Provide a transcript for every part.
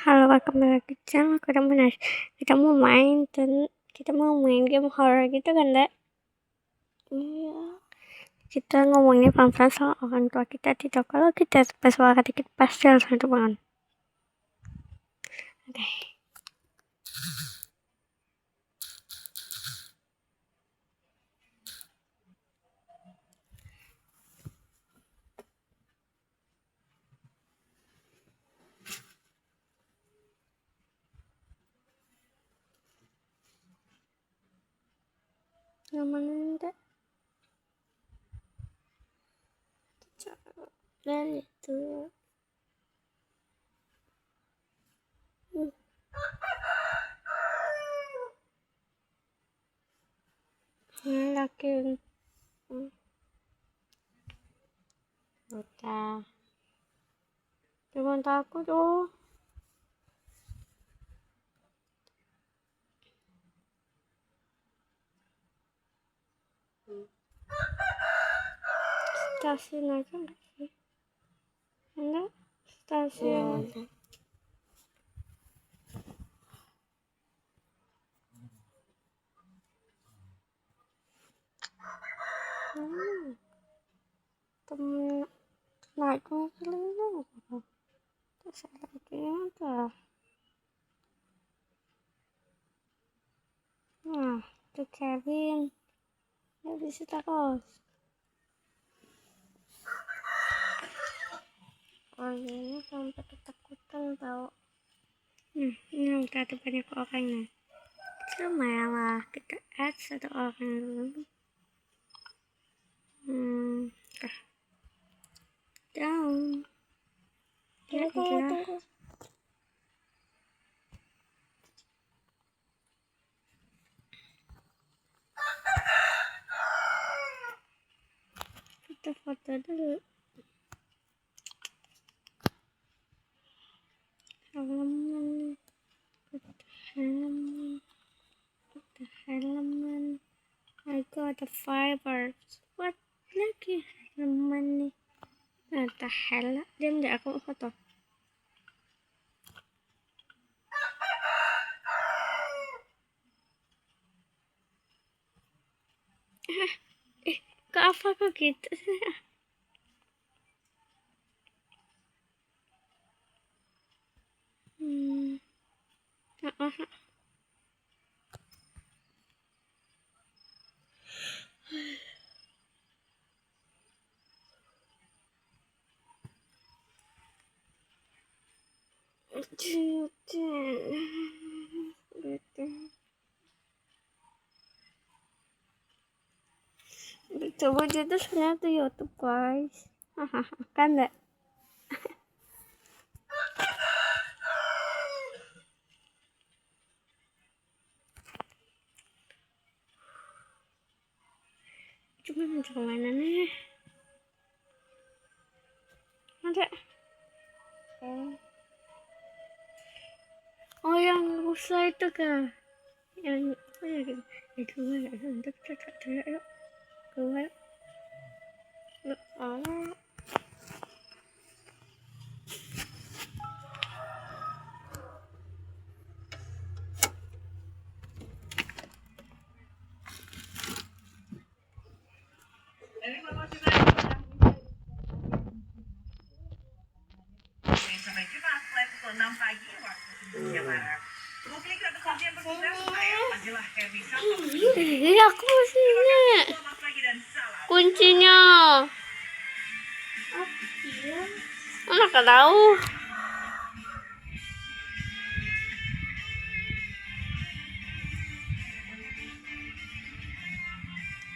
Halo, kembali lagi di channel aku Benar. Kita mau main game horror gitu kan, Dek? Iya. Kita ngomongin pelan-pelan soal orang tua kita tidak. Kalau kita pas suara dikit pasti langsung itu bangun. Oke. Ngomongin Dek. Dan itu. Laki. Udah. Jangan takut oh. Stasiun aja nggak sih? Enggak? Stasiun. Temen naiknya keliling apa? Terus lagi apa? Nah, itu Kevin. Ya bisa terus. Orangnya sampai ketakutan tau. Ini udah ada banyak orangnya. Lumayan lah, kita add satu orang dulu. Down. Ya udah. Kita foto dulu. Halaman. I got the fibers. What lagi halaman nih? Nah, tahela. Diam deh, aku foto. Ke apa kok gitu? Coba jadi ternyata YouTube guys. Kan enggak? Cuma mencoba mainannya. Ada. Oh yang rusak itu kah? Yang apa ya gitu? Keluar ya, untuk yuk. Keluar. Oh. Sampai Jumat mulai pukul 6 pagi waktu Indonesia Barat. Publik dan pekerjaan bertugas saya majalah Herdi Santos. Iya, aku sini. Kuncinya. Mana nggak tahu.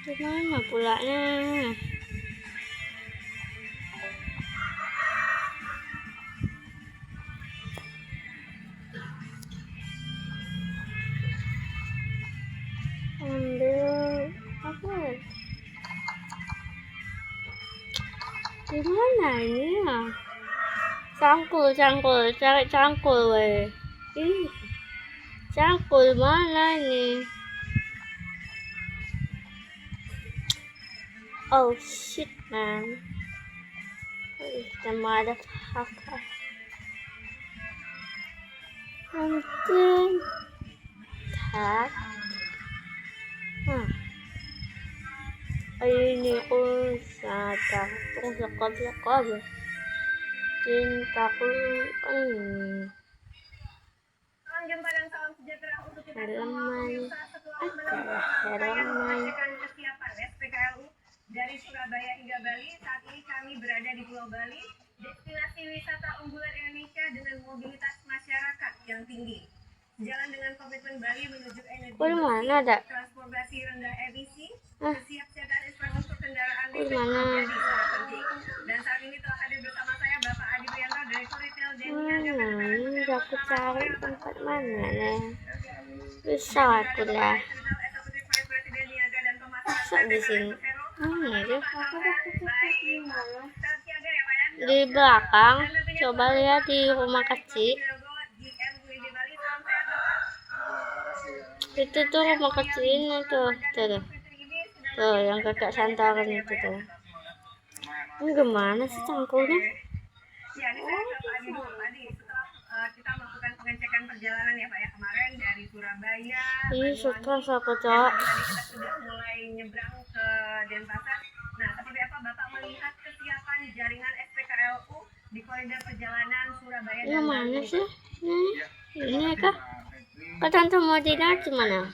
Gimana pulanya? Ambil apa? Gimana ini ya? Cangkul, cari cangkul weh. Ih, cangkul mana ini? Oh shit man. The motherfucker. Anjing. Hah? Ini ko sa takong lakab-lakab. Cintaku ini. Halaman halaman. Dari Surabaya hingga Bali, saat ini kami berada di Pulau Bali, destinasi wisata unggulan Indonesia dengan mobilitas masyarakat yang tinggi. Jalan dengan komitmen Bali menuju energi bersih, transportasi rendah emisi, kesiapsiagaan infrastruktur kendaraan listrik menjadi sangat penting. Dan saat ini telah hadir bersama saya Bapak Adi Prianto, Direktur Retail dan Niaga PT Aku cari tempat mana nih? Bisa aku lah. Bisa di sini. Di belakang, coba lihat di rumah kecil. Itu tuh rumah kecilnya tuh, tuh yang kakak santaran itu tuh. Ini gimana sih cangkulnya? Kita melakukan pengecekan perjalanan ya Pak ya, kemarin dari Surabaya. Stres aku Cok. Tadi kita sudah mulai nyebrang ke Denpasar. Nah, seperti apa Bapak melihat kesiapan jaringan SPKLU di koridor perjalanan Surabaya dan Bali? Mana sih? Ini kah? Tante Modina gimana?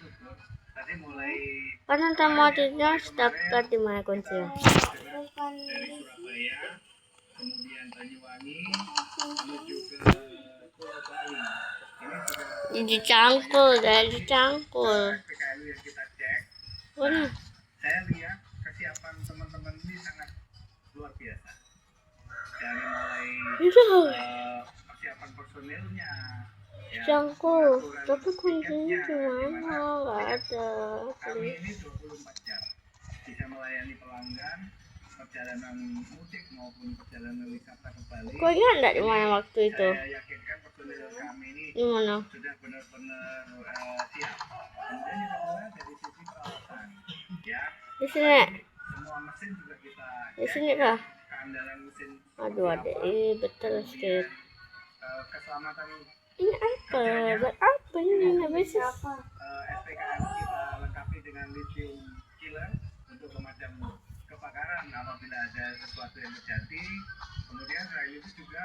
Tante Modina dapat di mana kuncinya? Kemudian Banyuwangi menuju ke Pulau Bali. Ini cangkul, dari cangkul. SPKLU yang kita cek, saya lihat kesiapan teman-teman ini sangat luar biasa. Dari mulai persiapan personilnya, ya, cangkul, tapi kuncinya gimana? Nggak ada. Kami ini 24 jam bisa melayani pelanggan perjalanan mudik maupun perjalanan wisata ke Bali. Kok enggak di mana waktu itu? Saya yakinkan personil kami ini Di mana? sudah benar-benar siap. Kemudian yang kedua dari sisi perawatan, ya. Di sini. Semua mesin juga kita. Di sini kah? Keandalan mesin. Aduh ada, betul sedikit. Keselamatan. Ini apa? Buat apa ini? Nggak bisa. SPKLU kita lengkapi dengan lithium killer untuk pemadam kebakaran apabila ada sesuatu yang terjadi. Kemudian selain itu juga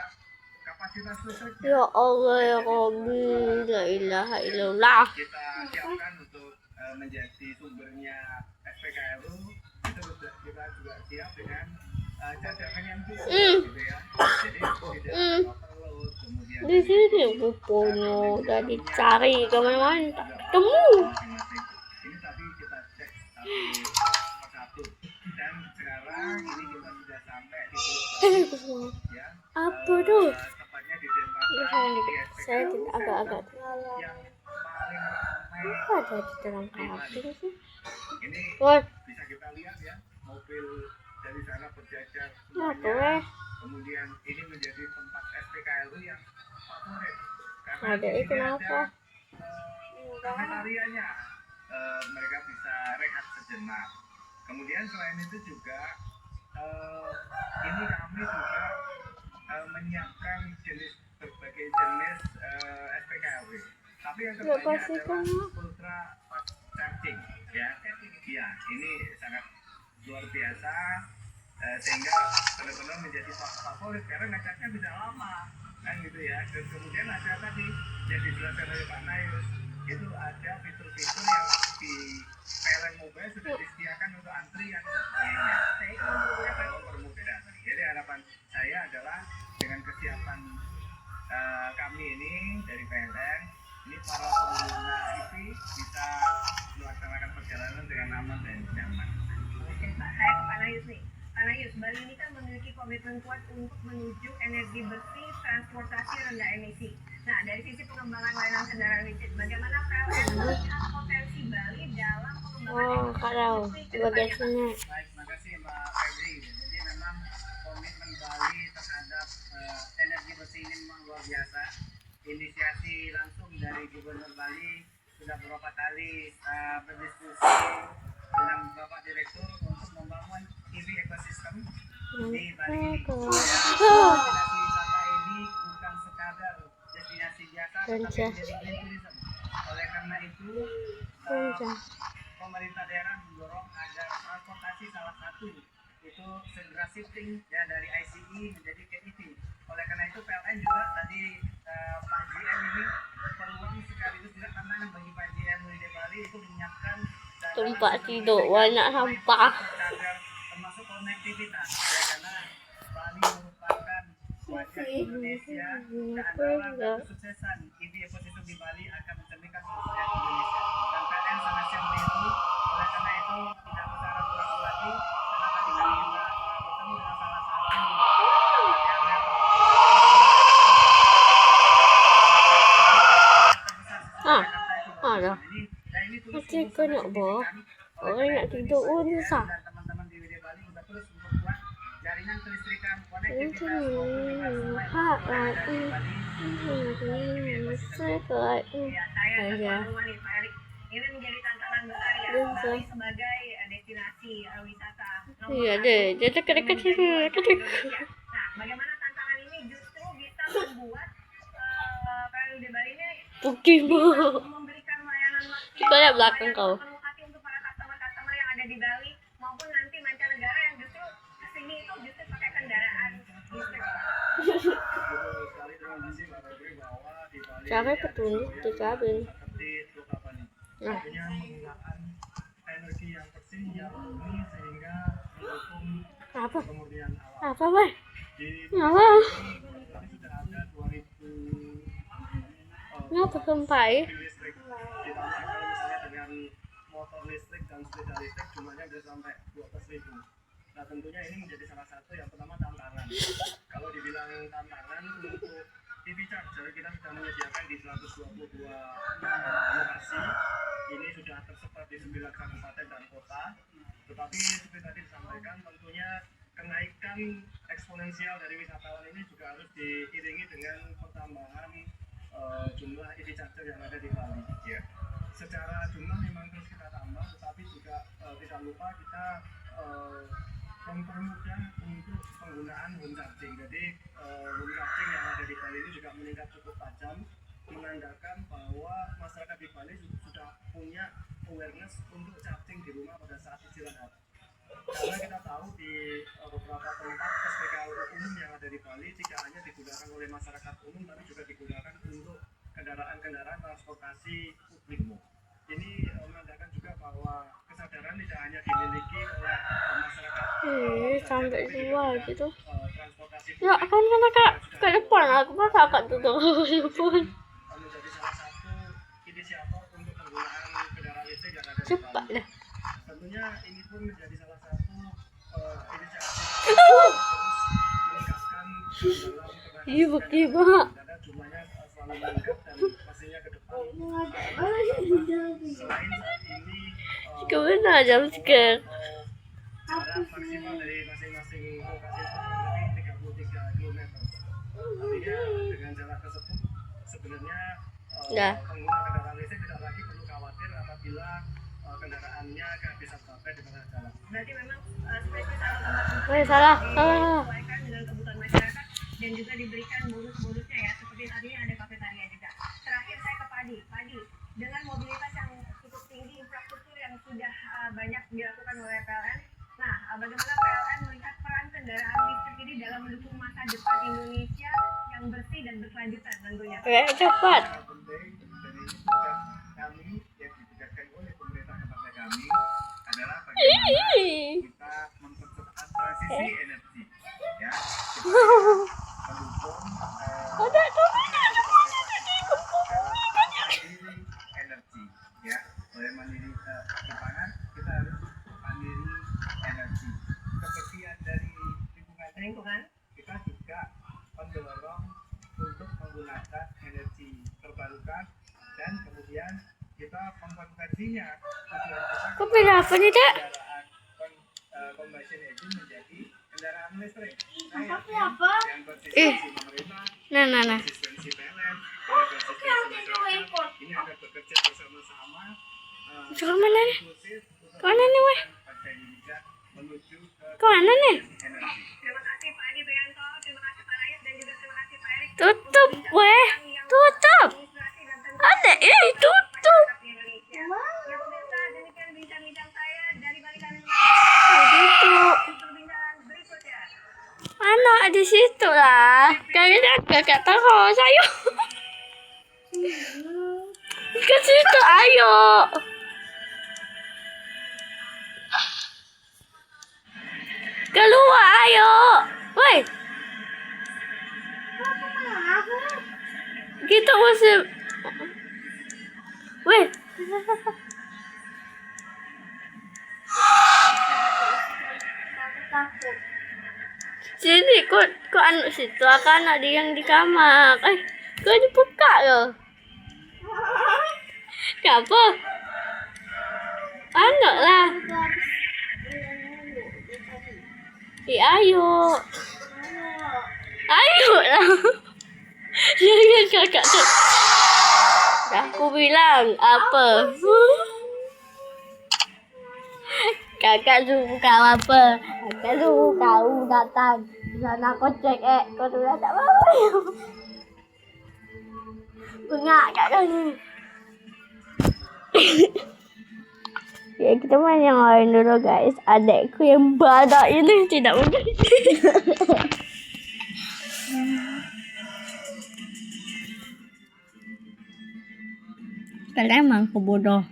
kapasitas listriknya. Ya Allah ya Rabbi, la ilaha illallah. Kita siapkan untuk menjadi sumbernya SPKLU. Itu kita juga siap dengan cadangan yang cukup, gitu ya. Jadi tidak overload. Kemudian di sini bukunya udah dicari kemana-mana tak ketemu. Ini tadi kita cek satu dan sekarang ini kita sudah sampai di Pulau Bali, ya. Apa tuh? Tepatnya di Denpasar. Saya agak-agak yang paling ramai ada di dalam kabin sih. ini What? bisa kita lihat ya, mobil dari sana berjajar Apa semuanya. Kemudian ini menjadi tempat SPKLU yang favorit karena Ada di itu sini apa? kafetarianya. Mereka bisa rehat sejenak. Kemudian selain itu juga ini kami juga menyiapkan berbagai jenis SPKLU. Tapi yang terbanyak adalah ultra fast charging, ya. Iya, ini sangat luar biasa sehingga benar-benar menjadi favorit karena ngecasnya bisa lama, kan gitu ya. Dan kemudian ada tadi yang dijelaskan oleh Pak Nayus, itu ada fitur-fitur yang di PLN Mobile sudah disediakan untuk antrian lainnya. Mempermudah. Jadi harapan saya adalah dengan kesiapan kami ini dari PLN, ini para pengguna IP bisa melaksanakan perjalanan dengan aman dan nyaman. Oke Pak, saya ke Pak Nayus nih. Pak Nayus, Bali ini kan memiliki komitmen kuat untuk menuju energi bersih, transportasi rendah emisi. Nah, dari sisi pengembangan layanan kendaraan listrik, bagaimana PLN melihat potensi Bali dalam pengembangan energi bersih? Baik, terima kasih Mbak Febri. Jadi memang komitmen Bali terhadap energi bersih ini memang luar biasa. Inisiasi langsung dari Gubernur Bali sudah beberapa kali berdiskusi dengan Bapak Direktur untuk membangun EV ecosystem di Bali ini. Destinasi wisata ini bukan sekadar destinasi biasa, Ganja. menjadi green tourism. Oleh karena itu, Ganja. pemerintah daerah mendorong agar transportasi salah satu itu segera shifting ya dari ICE menjadi ke EV. Oleh karena itu PLN juga tadi Pak GM ini peluang sekaligus juga tantangan bagi Pak GM Wide Bali itu menyiapkan Tempat tidur banyak sampah. agar termasuk konektivitas ya, karena Bali merupakan wajah Indonesia, keandalan dan kesuksesan EV ekosistem di Bali akan mencerminkan sukses Indonesia dan PLN sangat siap untuk itu. Oleh karena itu tidak usah ragu-ragu lagi karena tadi kami juga bertemu dengan salah satu Ada. Macam kena boh. Orang nak tidur pun susah. teman-teman di Widya Bali juga terus membuat jaringan kelistrikan konektivitas Ya, saya berpengalaman nih Pak Erik. Ini menjadi tantangan besar ya Bali sebagai destinasi wisata. Iya deh, dia dekat-dekat sini. Nah, bagaimana tantangan ini justru bisa membuat PLN Bali ini Pokemon. memberikan layanan Coba lihat belakang kau. penuh hati untuk para customer-customer yang ada di Bali maupun nanti mancanegara yang justru kesini itu justru pakai kendaraan listrik. Cara petunjuk di kabin. Nah, punya menggunakan energi yang bersih yang murni sehingga mendukung apa? kemurnian alam. Apa, Boy? Di Apa? ini sudah ada 2000 Ngapa sampai? mobil listrik. Ditambah kalau misalnya dengan motor listrik dan sepeda listrik jumlahnya bisa sampai 12.000. Nah tentunya ini menjadi salah satu yang pertama tantangan. Kalau dibilang tantangan untuk EV charger kita sudah menyediakan di 122 lokasi. Ini sudah tersebar di 9 kabupaten dan kota. Tetapi seperti tadi disampaikan tentunya kenaikan eksponensial dari wisatawan ini juga harus diiringi dengan pertambahan jumlah EV charger yang ada di Bali. Ya. Secara jumlah memang terus kita tambah, tetapi juga tidak lupa kita mempermudah untuk penggunaan home charging. Jadi home charging yang ada di Bali ini juga meningkat cukup tajam, menandakan bahwa masyarakat di Bali sudah punya awareness untuk charging di rumah pada saat istirahat. Karena kita tahu di beberapa tempat SPKLU umum yang ada di Bali tidak hanya digunakan oleh masyarakat umum, tapi juga digunakan untuk kendaraan-kendaraan transportasi publik. Ini menandakan juga bahwa kesadaran tidak hanya dimiliki oleh masyarakat Sampai tua gitu. transportasi Ya kan kak ke depan aku masa akak tutup depan. menjadi salah satu inisiator untuk penggunaan kendaraan listrik yang ada di Cepat Bali. dah. Tentunya ini pun menjadi salah satu inisiatif terus meningkatkan dalam Iya bagaimana? karena jumlahnya selalu meningkat dan pastinya ke depan selain saat ini Kemana jam sekarang? jarak maksimal dari masing-masing lokasi itu kurang lebih 33 km. Artinya dengan jarak tersebut sebenarnya Ya. pengguna kendaraan listrik tidak lagi perlu khawatir apabila kendaraannya kehabisan baterai di tengah jalan. Berarti memang spesies tempat Salah. disesuaikan dengan kebutuhan masyarakat dan juga diberikan bonus-bonusnya ya, seperti tadi ada kafetaria juga. Terakhir saya ke Padi. Padi, dengan mobilitas yang cukup tinggi, infrastruktur yang sudah banyak dilakukan oleh PLN, nah bagaimana PLN melihat peran kendaraan listrik ini dalam mendukung masa depan Indonesia yang bersih dan berkelanjutan tentunya? Cepat. Yang penting dan ini tugas kami yang ditugaskan oleh pemerintah kepada kami adalah bagaimana kita mempercepat transisi energi ya kita mendukung mandiri energi ya oleh mandiri di pangan kita harus mandiri energi kebersihan dari lingkungan kita juga mendorong untuk menggunakan energi terbarukan dan kemudian kita mengkonversinya tujuan kita Kau pilih apa nih, Dek? kendaraan combustion engine menjadi kendaraan listrik. Nah, yang konsistensi pemerintah, Nah. konsistensi PLN, konsistensi masyarakat, ini akan bekerja bersama-sama Sekarang mana nih? inklusif untuk Kemana nih, weh? bangsa Indonesia menuju ke Kemana nih? energi. Terima kasih Pak Adi Prianto, terima kasih Pak Rayat, dan juga terima kasih Pak Erik. Tutup, weh. Tutup. Administrasi Anak di situ lah. Kalian kakak taruh saya. Ke situ ayo. Keluar ayo. Woi. Kita mesti. Woi. Sini kok anak situ akan ada yang di kamar. Kau dibuka ke? Kenapa? Anak lah. Ayo. Ayo lah. Jangan kakak tu. Dah aku bilang apa? Kakak suruh kau apa? Kakak suruh kau datang. Sana kau cek kau tu dah tak apa. Bengak kat kau. Ya, kita main yang lain dulu guys. Adekku yang badak ini tidak mengerti. Kalian emang aku bodoh.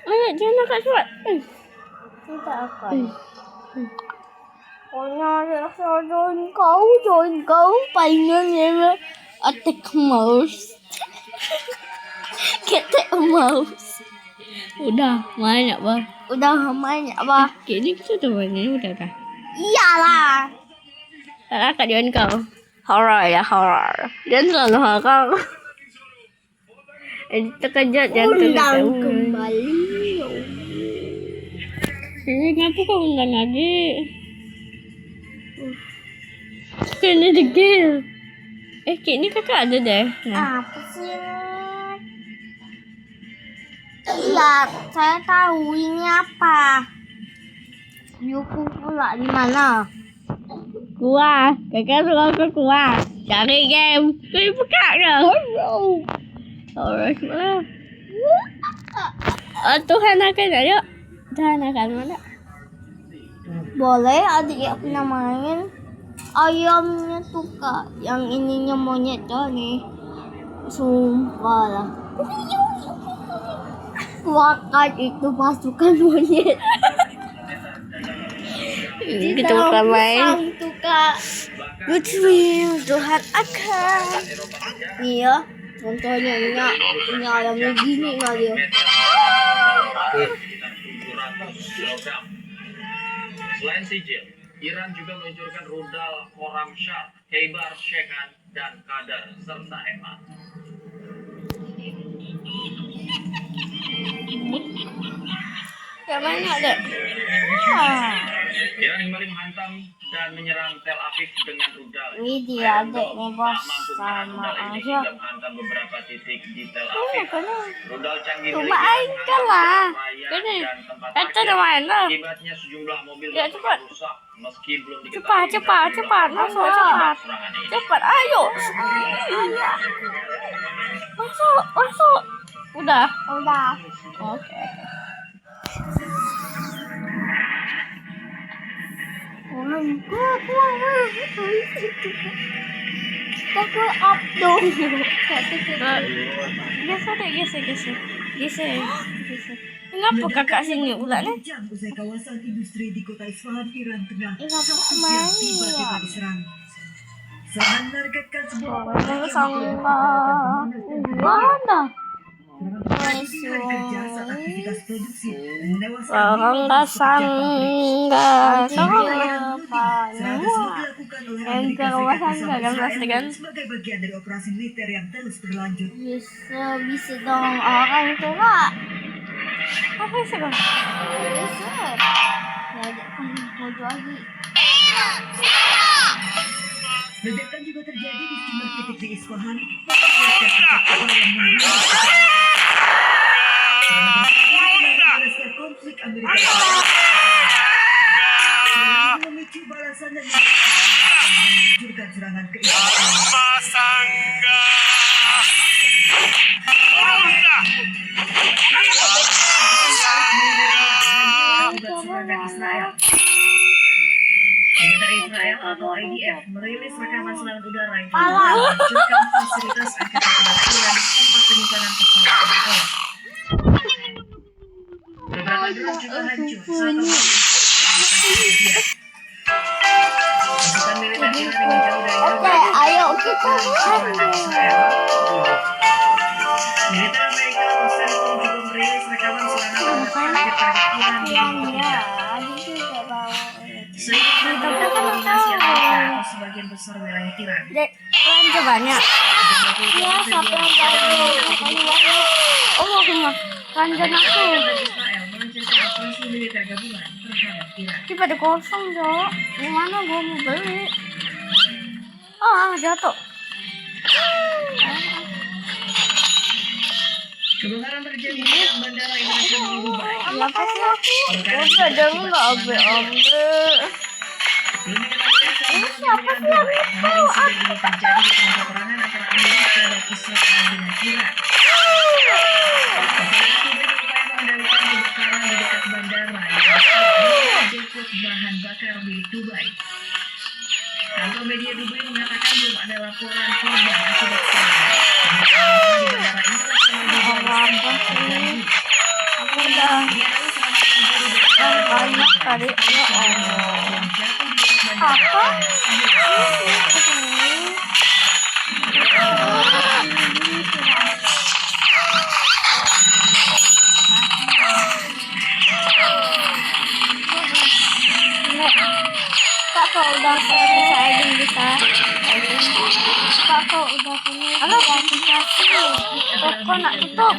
Ayo, jangan nak suat. Tidak akan. Pokoknya saya join kau pengen ya. Attack mouse. Kita mouse. Udah main apa? Udah main apa? Kini kita udah main udah dah. Iyalah. Kakak join kau. Horror ya horror. Dan selalu horror. Terkejut jangan terkejut. Kembali. Ngapa kau undang lagi? Kena degil. Kini kakak ada deh. Nah. Apa sih? Iya, saya tahu ini apa. Yuku pula di mana? Kuah. Kakak suruh aku kuah. Cari game. Kau buka ke? Alright lah. Tuhan akan ayo. Tuhan akan mana? Boleh adik aku nak main. Ayamnya tuh kak, yang ininya monyet tuh nih. Sumpah lah. Kuakan itu pasukan monyet. Kita bukan main. Tuh kak. Lucu Tuhan akan. Iya. Contohnya ini ayamnya gini nggak dia? Selain sijil, Iran juga meluncurkan rudal Khorramshahr, Khaybar Shekan, dan Qadar serta Hemat. Yang mana ada? Iran kembali menghantam dan menyerang Tel Aviv dengan rudal. Ini dia adek nih bos sama aja. Menghantam beberapa titik di Tel Aviv. Rudal canggih Coba aja lah. Ini. Kita udah main lah. Akibatnya sejumlah mobil cepat. rusak meski belum diketahui. Cepat. Masuk cepat. Cepat ayo. Masuk. Udah. Oke. Kita ke up dong. Geser. Kenapa kakak sini ulatnya? Usai kawasan industri di kota Isfahan, Iran Tengah, Sabtu siang tiba-tiba diserang. Serangan menargetkan sebuah Mana? hari kerja saat aktivitas produksi dan menewaskan Orang nggak sangka. sebagai bagian dari operasi militer yang terus berlanjut. Bisa dong orang itu kak. Apa sih kak? Bisa. Ya ada mau lagi. Ledakan juga terjadi di sejumlah titik di Isfahan. Konflik Amerika memicu balasan dan meluncurkan serangan ke Israel. Israel atau IDF merilis rekaman serangan udara yang menghancurkan fasilitas angkatan udara Iran di tempat penyimpanan pesawat tempur. Beberapa drone juga hancur saat kejadian. Pasukan militer Iran yang jauh dari Oke, ayo kita Israel. Militer Amerika atau CENTCOM juga merilis rekaman serangan terhadap target-target Iran di seiring dengan dominasi Amerika atas sebagian besar wilayah Iran. Kalian cobanya. Ya, siapa yang tahu? Oh, cuma ranjan aku. Israel melancarkan operasi militer gabungan terhadap Iran. Ini pada kosong, Cok. Gimana gua mau beli? Ah, jatuh. Kebakaran terjadi di Bandara Internasional Dubai. Kenapa sih aku? Udah jangan nggak ambil. Ini siapa sih yang tahu? Insiden ini terjadi di tengah peperangan antara Amerika dan Israel dengan Iran. Kepolisian Dubai berupaya mengendalikan kebakaran di dekat bandara yang depot bahan bakar milik Dubai. Kantor media Dubai mengatakan belum ada laporan korban akibat serangan. Di bandara internasional Dubai terjadi. Aku udah banyak tadi. Ya Allah. Apa? Kakak udah selesai bisa. Kakak udah punya aplikasi. Toko nak tutup.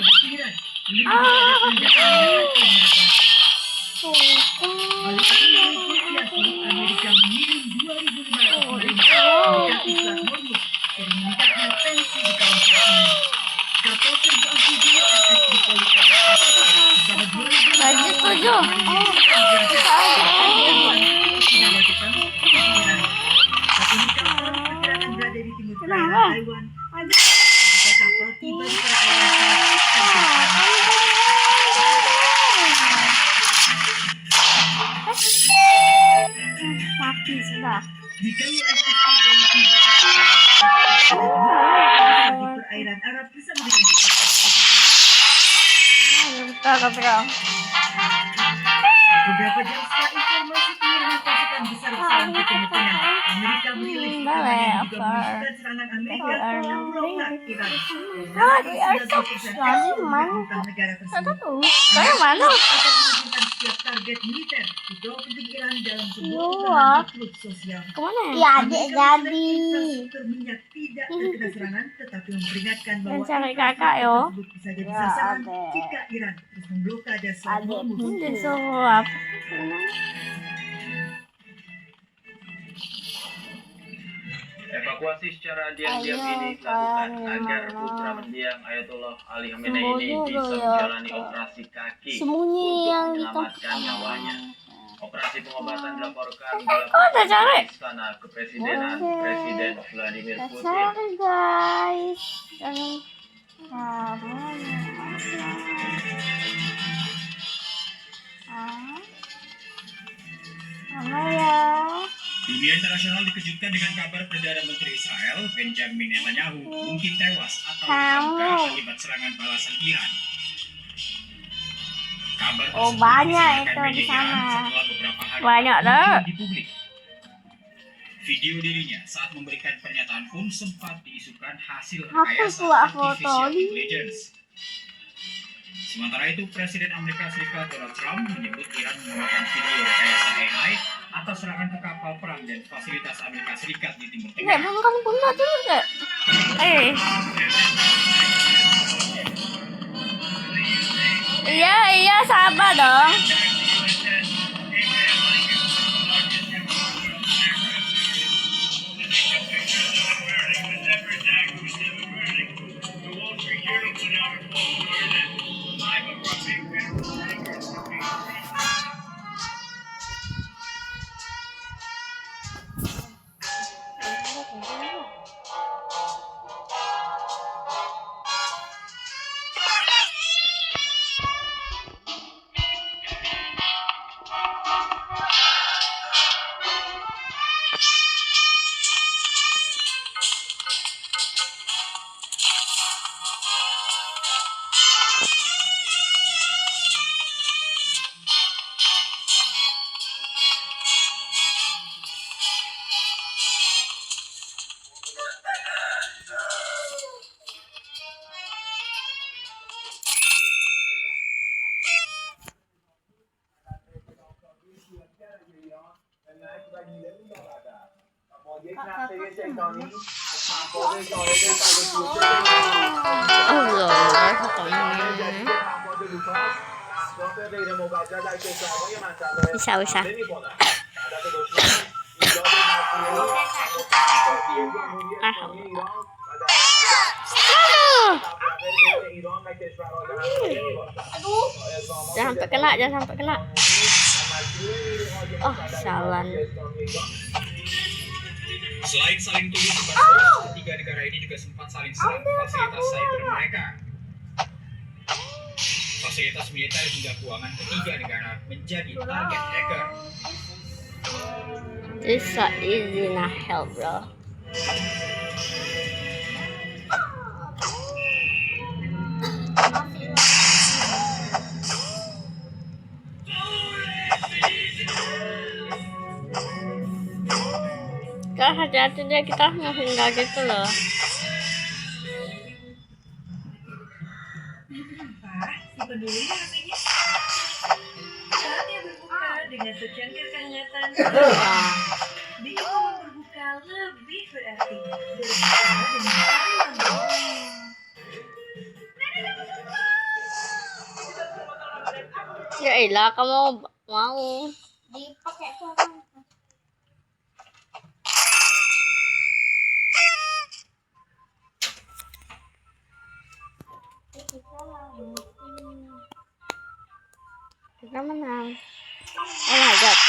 Amerika mengirim 2.500 mendekati Hormuz dan meningkatkan tensi di kawasan ini. Kapal serbu amfibi USS Tripoli bersama 2.000 Baju 7. Oh, bisa aja. melakukan penyerangan. Saat ini kapal diperkirakan berada di timur perairan Taiwan. Jika kapal tiba di perairan Mati sudah. jika USS Tripoli tiba di perairan Arab bisa menjadi beberapa jam setelah informasi pengiriman pasukan besar Islam ke Timur Tengah, Amerika merilis rekaman yang juga menunjukkan serangan Amerika ke Pulau Iran. Di airsoft lagi mana? Negara tersebut Tahu. Saya mana? akan menunjukkan setiap target militer di bawah penting Iran dalam sebuah Iya. unggahan di grup sosial. Kemana? Iya, adik jadi. Infrastruktur minyak tidak terkena serangan, tetapi memperingatkan bahwa Dan cari kakak yo. tersebut bisa jadi Ya, sasaran adek. jika Iran terus memblokade Selat Adik Hormuz. pun disuruh apa? Evakuasi secara diam-diam ini dilakukan agar putra mendiang Ayatollah Ali Khamenei ini bisa menjalani operasi kaki Sembunyi yang untuk di menyelamatkan nyawanya. Operasi pengobatan dilaporkan Kok udah cari? di Istana Kepresidenan Presiden Vladimir Putin. Cari guys. Jangan kamu. Mama ya. Dunia internasional dikejutkan dengan kabar Perdana Menteri Israel, Benjamin Netanyahu, mungkin tewas atau terluka akibat serangan balasan Iran. Kabar Oh, tersebut banyak disiarkan itu media di sana. Iran setelah beberapa hari Banyak dah. di publik. Video dirinya saat memberikan pernyataan pun sempat diisukan hasil Hapus rekayasa pula artificial foto. intelligence. Sementara itu, Presiden Amerika Serikat Donald Trump menyebut Iran menggunakan video rekayasa AI atas serangan ke kapal perang dan fasilitas Amerika Serikat di Timur Enggak, Tengah. bukan bunda dulu enggak? Iya, sabar dong. Allah, pokoknya bisa. Jangan sampai kena. Oh, salah. Selain saling tuduh sebatas, ketiga negara ini juga sempat saling serang fasilitas cyber mereka. Fasilitas militer hingga keuangan ketiga negara menjadi target hacker. It's so easy not help, bro. Kalau hati-hati deh, kita menghindar gitu loh. Si peduli HP-nya. Saatnya berbuka dengan secangkir kehangatan. Bikin momen berbuka lebih berarti. Berbuka dengan sarapan. Ya elah, kamu mau dipakai apa? Kita menang. Oh my god.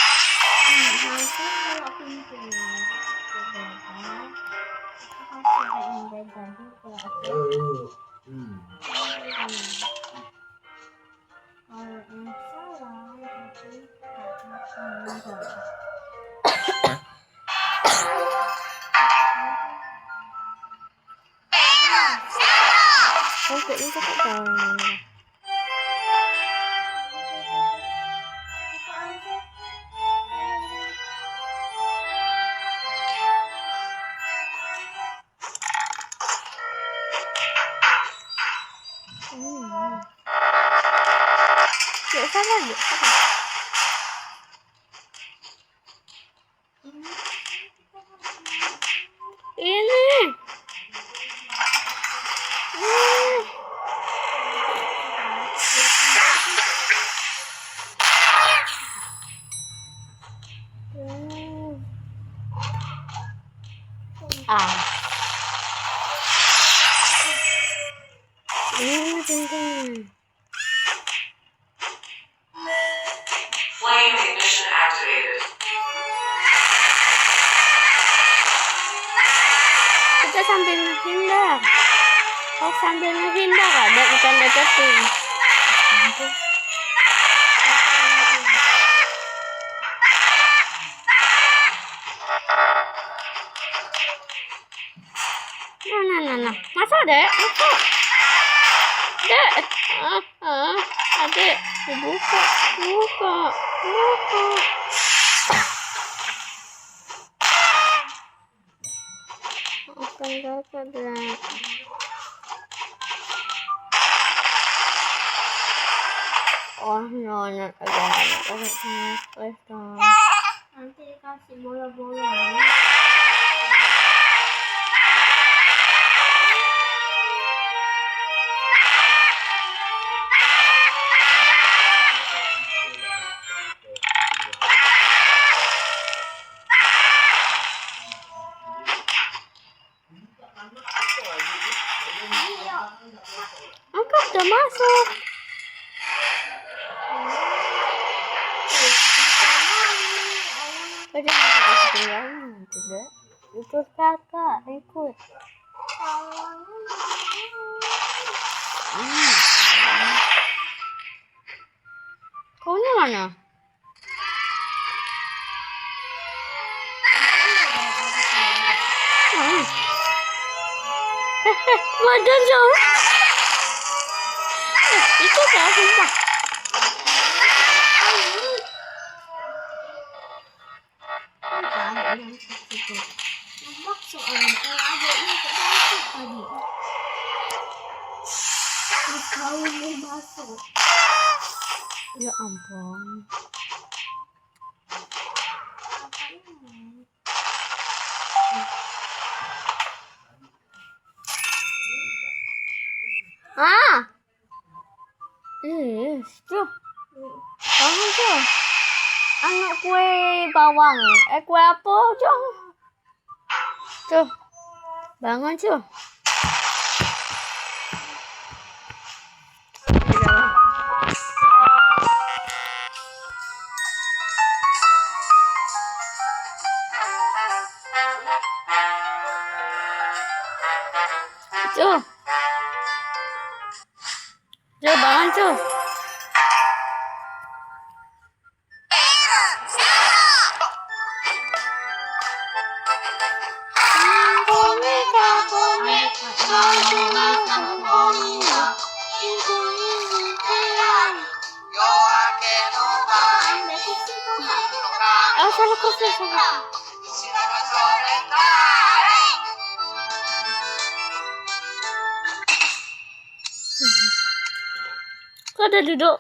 Oke, ini kita tahu. Yuk, sana yuk. Ini. Flame ignition activated. Kita sambil menghindar. Oh, sambil menghindar ada bukan deketin. Nah. Masa dek? Dek. Adek, buka. Akan dapat dek. Oh no, not again. Nanti dikasih bola-bola. Angkat udah masuk. Tadi masuk ketinggalan tidak? Ikut kakak, ikut. Kaunya mana? Badan jauh. Itu saya sumpah. Ya ampun. Ah. Tuh. Bangun tuh. Anak kue bawang. Kue apa, Cong? Tuh. Bangun tuh. Tuh. Tuh, bangun tuh. Salah kopi, salah. Kok udah duduk?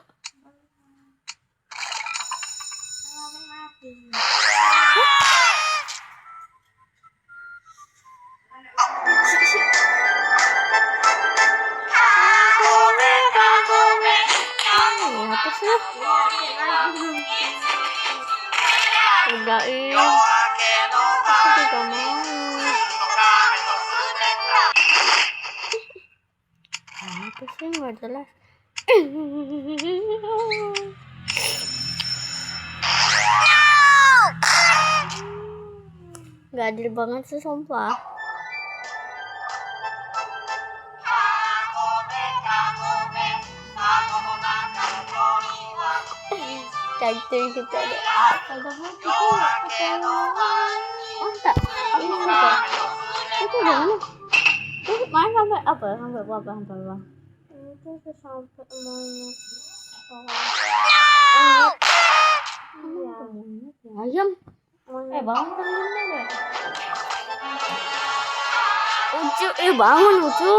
Apa sih? Udah aku juga mau. Apa sih nggak jelas? Gak adil banget sih sumpah. Cantik kita ada apa dah? Tak, ini apa? Itu mana? Itu mana sampai apa? Sampai apa? Itu sampai monyet. Ayam. Bangun temennya deh. Ucu, bangun Ucu.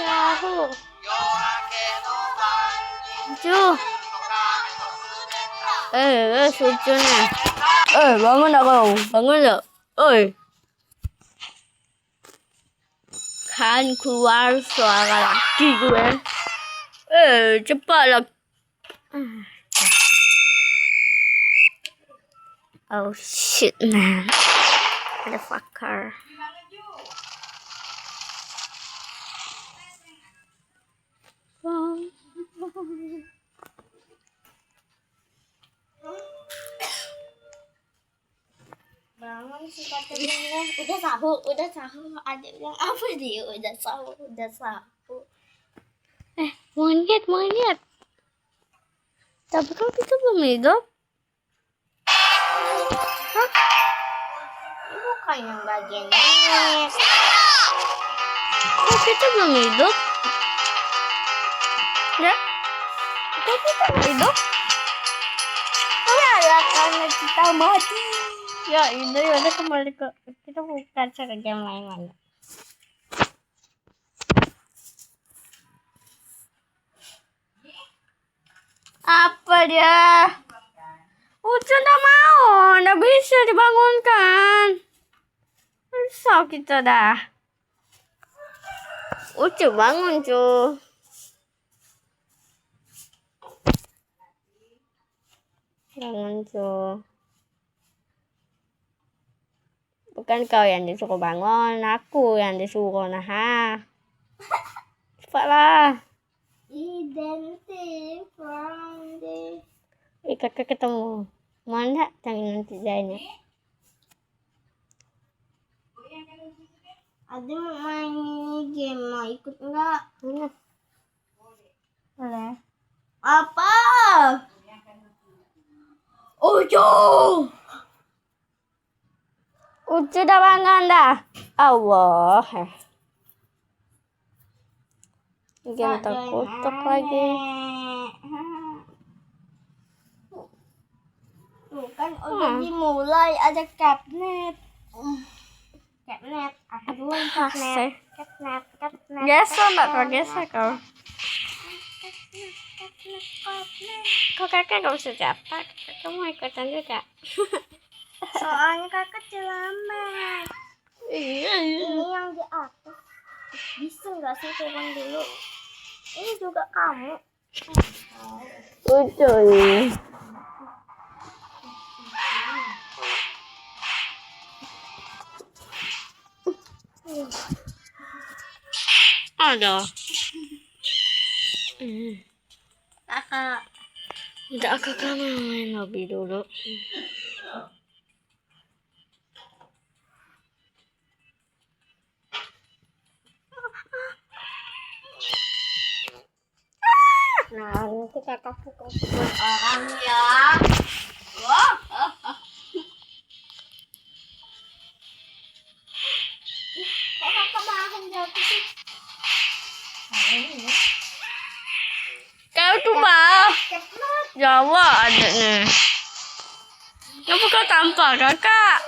Sahur. Ucu. Sucunya. Bangun dah kau. Bangun dah. Kan keluar suara laki gue. Cepatlah. Oh shit man. Motherfucker. Bangun sih katanya. Udah sahur. Adik bilang apa dia? Udah sahur. Monyet. Tapi kan kita belum hidup. Hah? Bukan yang bagian ini. Kok kita belum hidup? Ya? Kok kita belum hidup? Ya, karena kita mati. Ya, ini udah kembali ke kita buka cara game lain. Apa dia? Ucu udah mau, udah bisa dibangunkan. Risau kita dah. Ucu bangun, cu. Bangun, cu. Bukan kau yang disuruh bangun, aku yang disuruh nah. Cepatlah. Identity from the. Kakak ketemu. Mana jangan nanti jahitnya. Ada mau main mini game, mau ikut enggak? Boleh. Apa? Ucu dah bangun dah. Allah. Game terkutuk lagi. Kan udah dimulai ada catnap. Aku dulu catnap. Geser enggak kau geser kau. Kok kakak gak bisa dapat? Kakak mau ikutan juga. Soalnya kakak selamat. Iya. Ini yang di atas. Bisa nggak sih turun dulu? Ini juga kamu. Lucu nih. Ada. Kakak. Udah kakak main lobby dulu. Nah, nanti kakak pukul-pukul orang ya. Kok kakak makan jatuh sih? Kau tuh mah Jawa ada nih. Kenapa kau tampar kakak?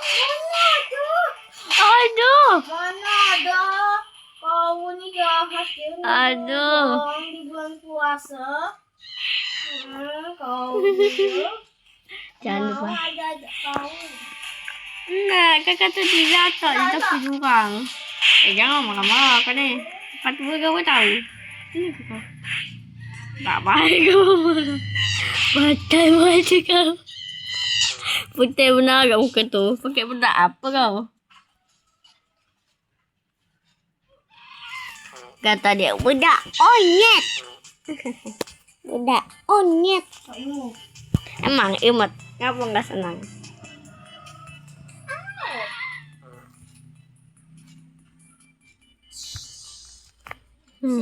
Aduh. Mana ada? Kau nih jahat ya. Aduh. Di bulan puasa. Kau gitu. Jangan lupa. Mau aja kau. Enggak, kakak tuh jatuh di tepi jurang. Jangan marah-marah kan nih. Cepat gue gak tahu. Ini kakak. Tak baik kau. Batai baca kau. Putih benar gak muka tuh. Pakai benda apa kau? Kata dia budak onyet. Budak onyet. Emang imut. Ngapa gak senang?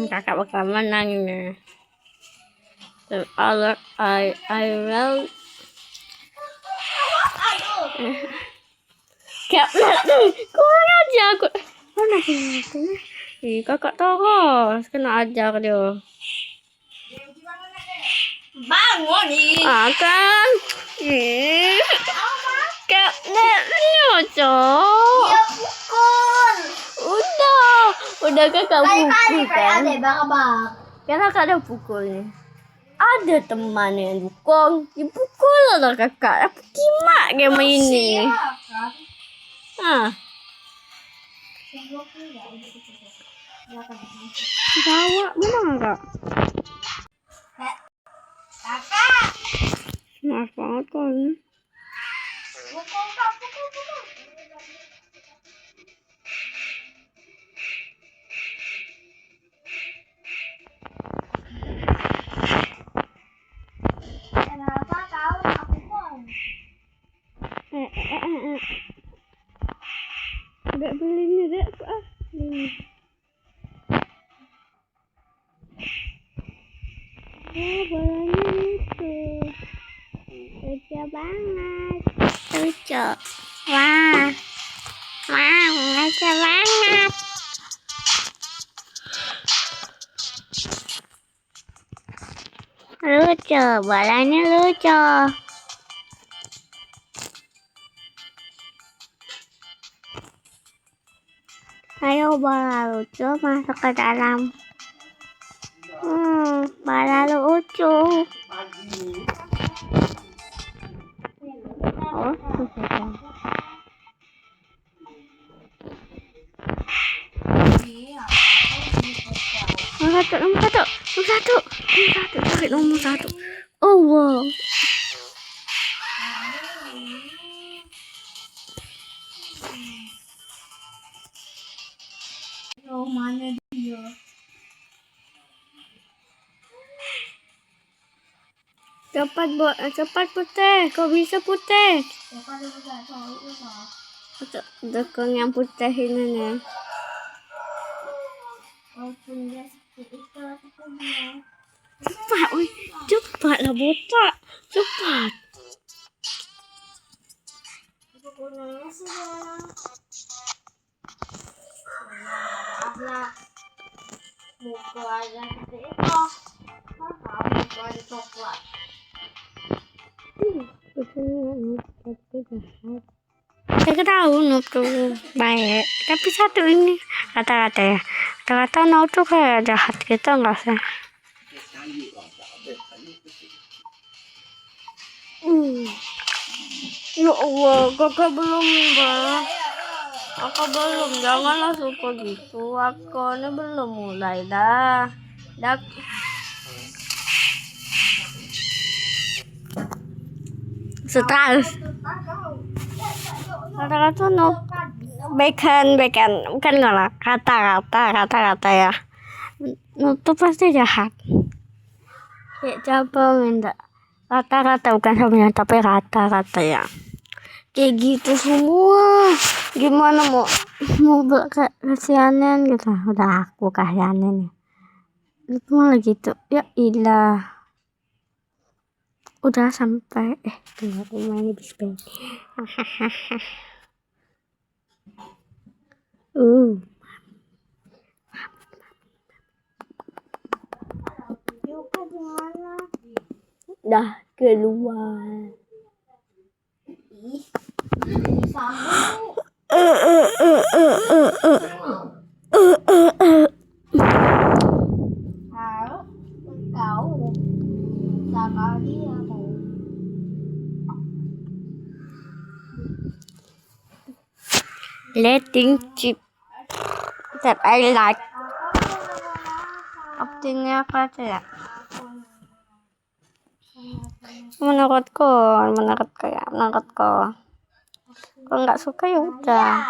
Kakak bakal menang ini. I will. Kurang aja aku. Mana sih? Kakak terus kena ajar dia. Bangun nih. Akan. Kak Netnya cok. Dia pukul. Udah kakak pukul kan? Ada bak-bak. Karena kakak ada pukul nih. Ada teman yang dukung, dipukul lah kakak. Apa gimana game ini? Ah. Bawa mana kak? Kakak. Maaf banget kok ini. Pukul kak, pukul. Kenapa kau tak pukul? Udah belinya deh. Bolanya lucu. Lucu banget. Lucu. Wah. Lucu banget. Lucu, bolanya lucu. Ayo bola lucu masuk ke dalam. Bola lucu. Oh, nomor satu. Oh wow. Oh, mana dia? Cepat putih, kau bisa putih. Kakak dia bisa tahu itu. Dekeng yang putih ini nih. Walaupun dia seperti itu, aku bilang. Cepat, cepatlah botak, cepat. Gunanya sudah. Maaflah. Mukul aja seperti itu. Mukul ada coklat. Saya tahu Noob tuh baik, tapi satu ini kata-kata ya. Kata-kata Noob tuh kayak jahat gitu enggak sih? Ya Allah, kakak belum bah. Aku belum, janganlah suka gitu. Aku ini belum mulai dah. Dah. Stres. Kata-kata no. Bacon, bukan ngalah. Kata-kata ya. Itu pasti jahat. Kayak coba minta. Kata-kata bukan sebenarnya tapi kata-kata ya. Kayak gitu semua. Gimana mau kasihanin gitu. Udah aku kasihanin. Itu malah gitu. Ya ilah. Udah sampai tunggu aku main di spin. Dah keluar. Kau sama dia mau. Letting chip that I like. Artinya apa ya? Menurutku ya. Kalau nggak suka ya udah.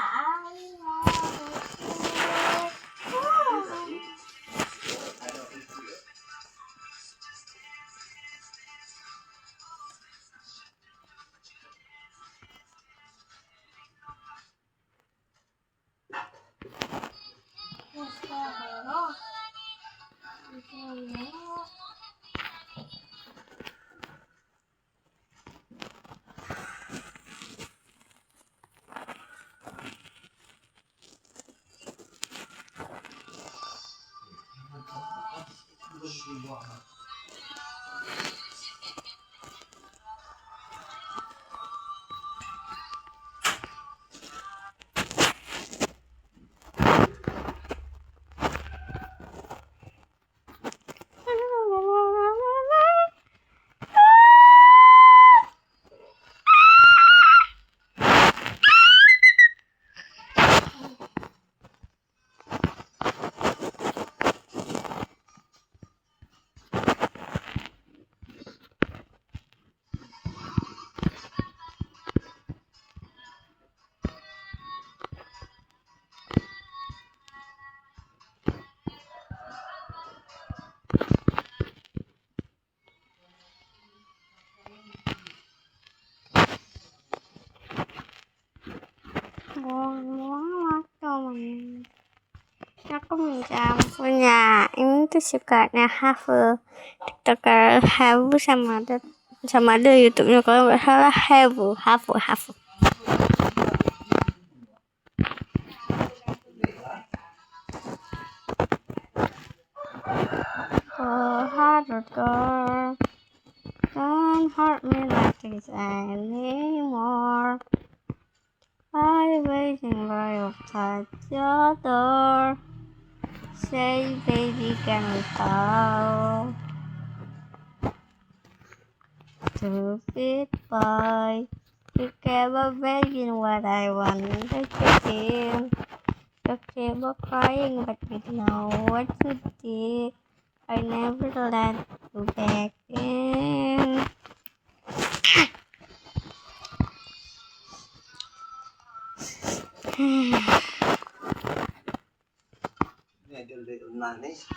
Aku minta punya ini tuh sukanya Hafu, TikToker Hafu sama ada YouTube-nya kalau nggak salah Hafu. Oh, hardcore, don't hurt me like this anymore. I'm waiting for your touch your door. Say, baby, can we talk? Stupid boy, you keep begging what I want to do. You keep crying, but you know what you did. I never let you back in. Ini ada manis.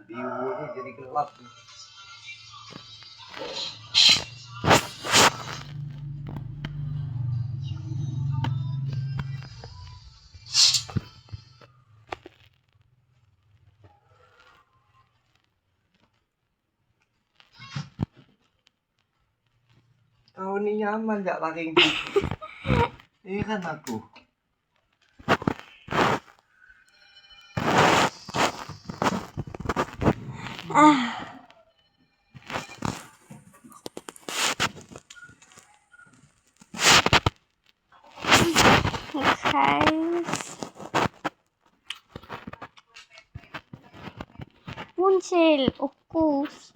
Biunya jadi gelap. Kau ini nyaman gak pakai ini? Ini kan aku. Muncul, ukus.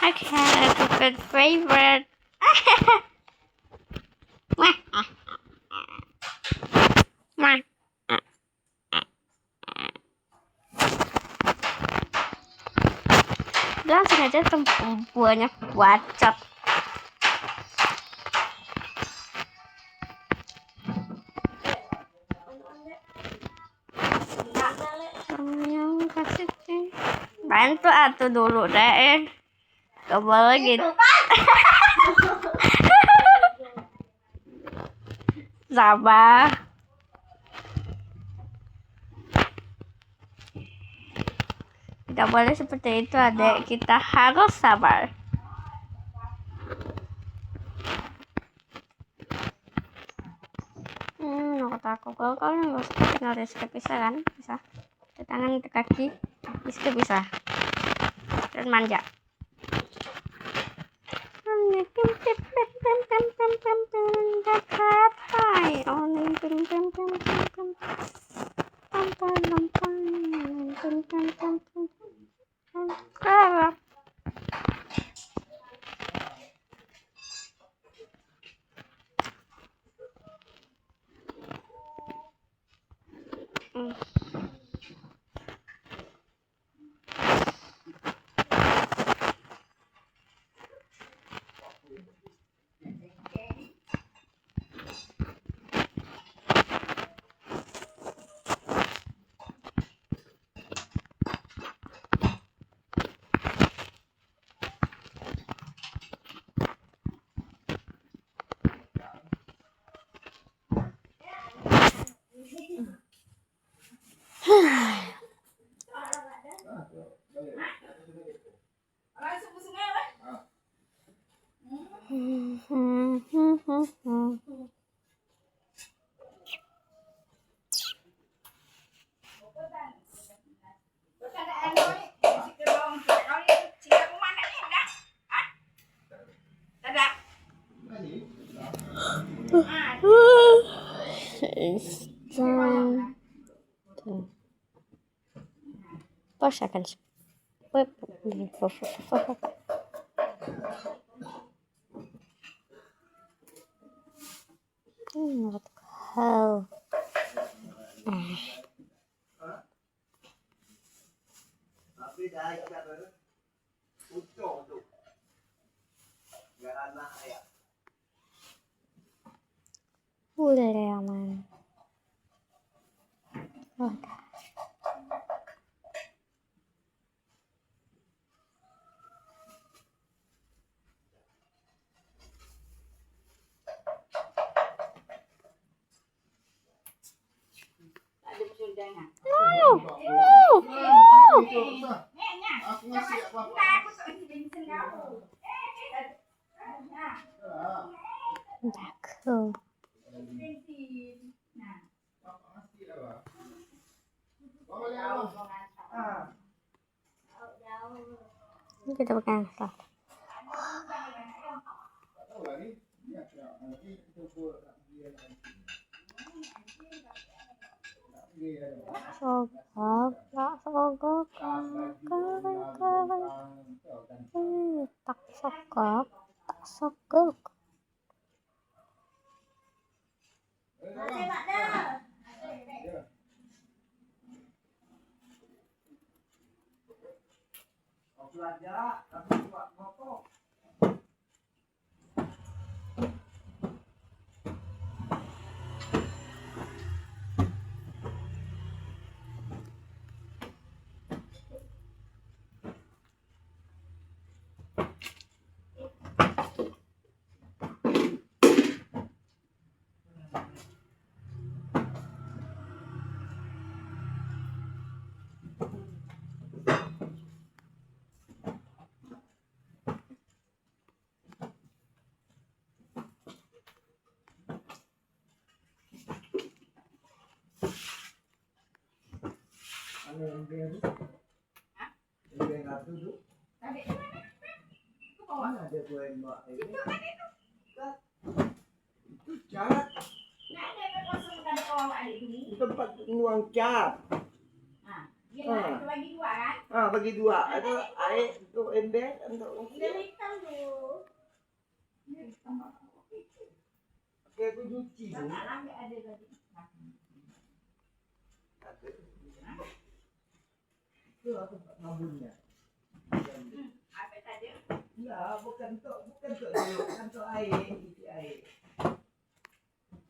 Okay, that's a good favorite. Langsung aja buahnya bacot. Yang kasih sih. Bantu atuh dulu deh. Gak boleh gitu. Sabar. Tidak boleh seperti itu, adek. Kita harus sabar. Menurut aku kalau kalian nggak suka tinggal di-skip bisa kan? Bisa. Ke tangan ke kaki, di-skip bisa. Dan manja. Seconds. What the hell? Udah deh aman. Udah. Cool. Ini kita pegang start. Tak sogok. Ano yung bero? Yung bero tu? Mana ada buah mak ini? Itu cat. Tempat nuang cat. Bagi dua. Ada air untuk ember, untuk pakai aku cuci. Itu aku ngabunnya. Ya, bukan untuk air, isi air.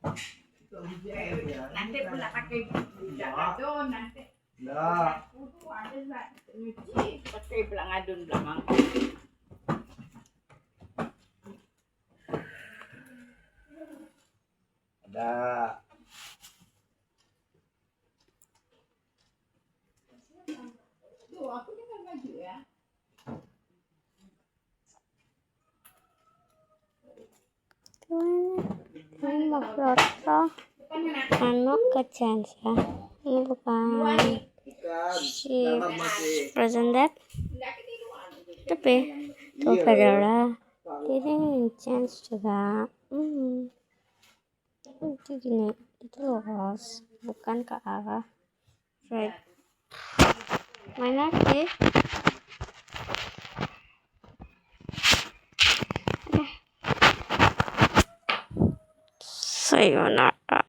Untuk isi air ya. Nanti pula pakai budak ngadon nanti. Lah. Itu ada lah nyuci pakai belang ngadon belakang. Ada. Tuh, aku tinggal maju ya. Ini mau foto anak kecil ya. Ini bukan si present that, tapi tuh Fedora ini chance juga. Itu gini, itu lurus, bukan ke arah right. Main lagi. Sayonara.